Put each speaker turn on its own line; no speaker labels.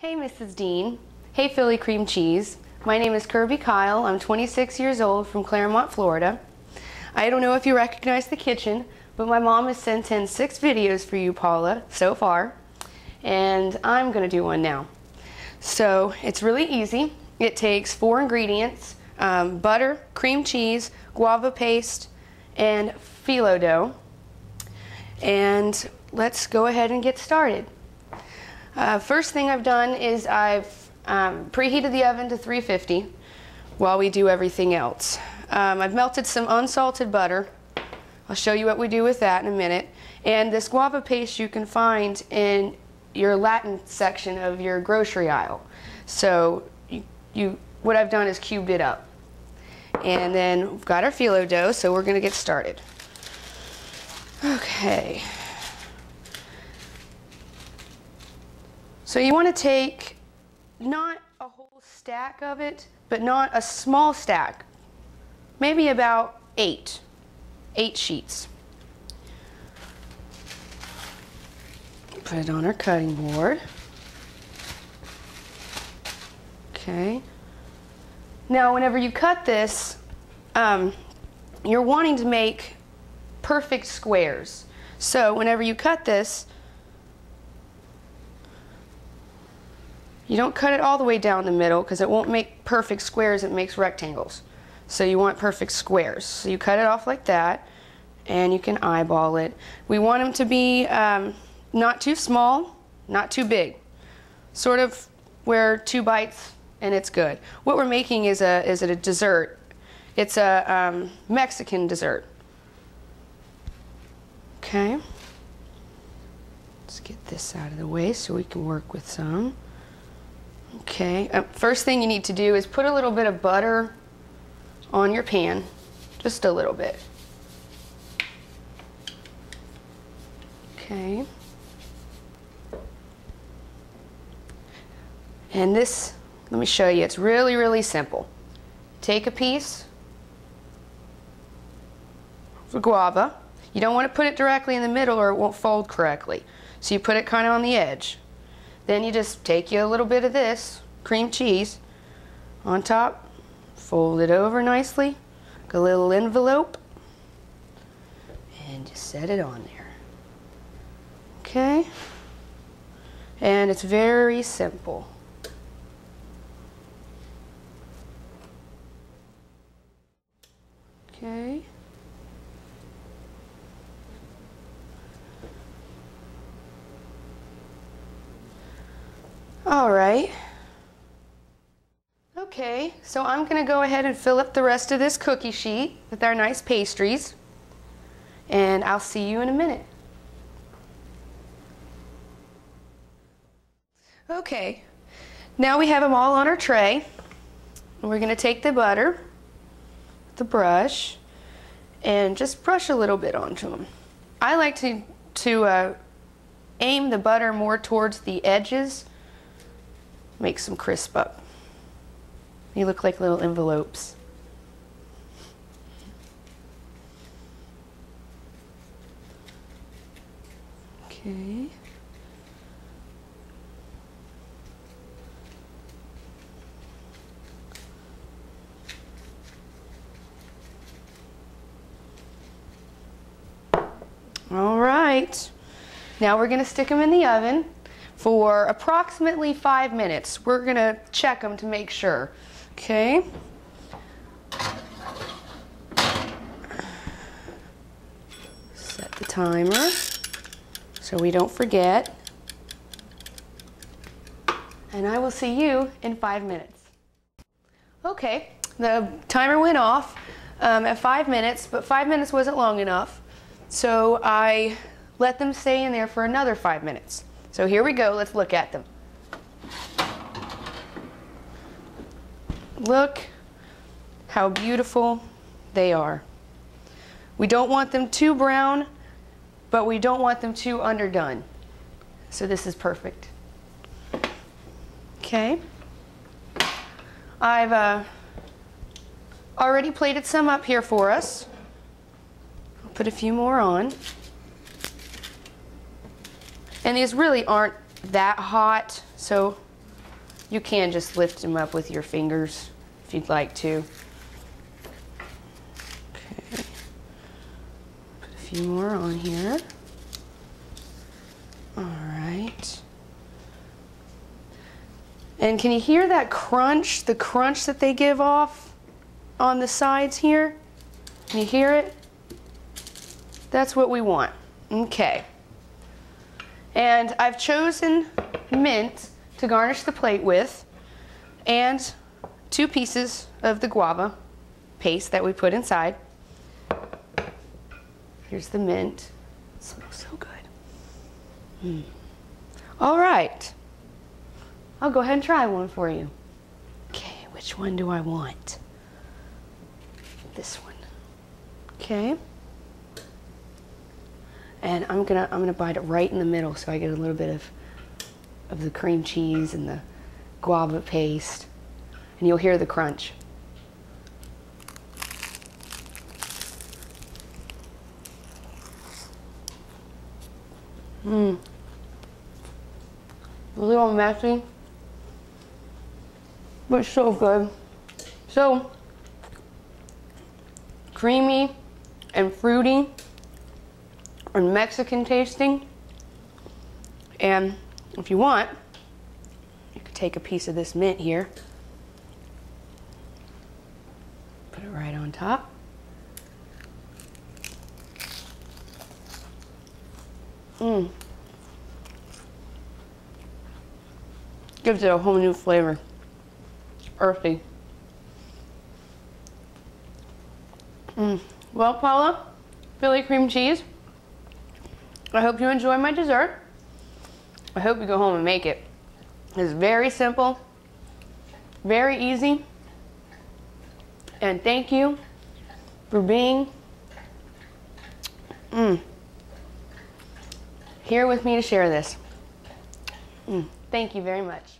Hey Mrs. Dean. Hey Philly cream cheese. My name is Kirby Kyle. I'm 26 years old from Claremont, Florida. I don't know if you recognize the kitchen, but my mom has sent in 6 videos for you, Paula, so far. And I'm going to do one now. So it's really easy. It takes 4 ingredients, butter, cream cheese, guava paste, and phyllo dough. And let's go ahead and get started. First thing I've done is I've preheated the oven to 350 while we do everything else. I've melted some unsalted butter. I'll show you what we do with that in a minute. And this guava paste you can find in your Latin section of your grocery aisle. So what I've done is cubed it up. And then we've got our phyllo dough, so we're going to get started. Okay. So you want to take not a whole stack of it, but not a small stack. Maybe about 8 sheets. Put it on our cutting board. Okay. Now whenever you cut this, you're wanting to make perfect squares. So whenever you cut this, you don't cut it all the way down the middle because it won't make perfect squares, it makes rectangles. So you want perfect squares. So you cut it off like that and you can eyeball it. We want them to be not too small, not too big. Sort of where 2 bites and it's good. What we're making is a dessert. It's a Mexican dessert. Okay. Let's get this out of the way so we can work with some. Okay, first thing you need to do is put a little bit of butter on your pan, just a little bit. Okay. And this, let me show you, it's really, really simple. Take a piece of guava. You don't want to put it directly in the middle or it won't fold correctly. So you put it kind of on the edge. Then you just take you a little bit of this cream cheese on top, fold it over nicely, like a little envelope, and just set it on there. Okay? And it's very simple. Okay. All right. Okay, so I'm going to go ahead and fill up the rest of this cookie sheet with our nice pastries, and I'll see you in a minute. Okay, now we have them all on our tray. We're going to take the butter, the brush, and just brush a little bit onto them. I like to aim the butter more towards the edges. Makes them crisp up. They look like little envelopes. Okay. All right. Now we're going to stick them in the oven for approximately 5 minutes. We're going to check them to make sure. Okay. Set the timer so we don't forget. And I will see you in 5 minutes. Okay, the timer went off at 5 minutes, but 5 minutes wasn't long enough. So I let them stay in there for another 5 minutes. So here we go, let's look at them. Look how beautiful they are. We don't want them too brown, but we don't want them too underdone. So this is perfect. Okay. I've already plated some up here for us. I'll put a few more on. And these really aren't that hot, so You can just lift them up with your fingers if you'd like to. Okay. Put a few more on here. All right. And can you hear that crunch, the crunch that they give off on the sides here? Can you hear it? That's what we want. Okay. And I've chosen mint to garnish the plate with, and 2 pieces of the guava paste that we put inside. Here's the mint. It smells so good. All right. I'll go ahead and try one for you. Okay, which one do I want? This one. Okay. And I'm gonna bite it right in the middle so I get a little bit of the cream cheese and the guava paste. And you'll hear the crunch. A little messy, but so good. So creamy and fruity and Mexican tasting. And if you want, you could take a piece of this mint here, put it right on top. Gives it a whole new flavor. Earthy. Well, Paula, Philly cream cheese, I hope you enjoy my dessert. I hope you go home and make it. It's very simple, very easy, and thank you for being here with me to share this. Thank you very much.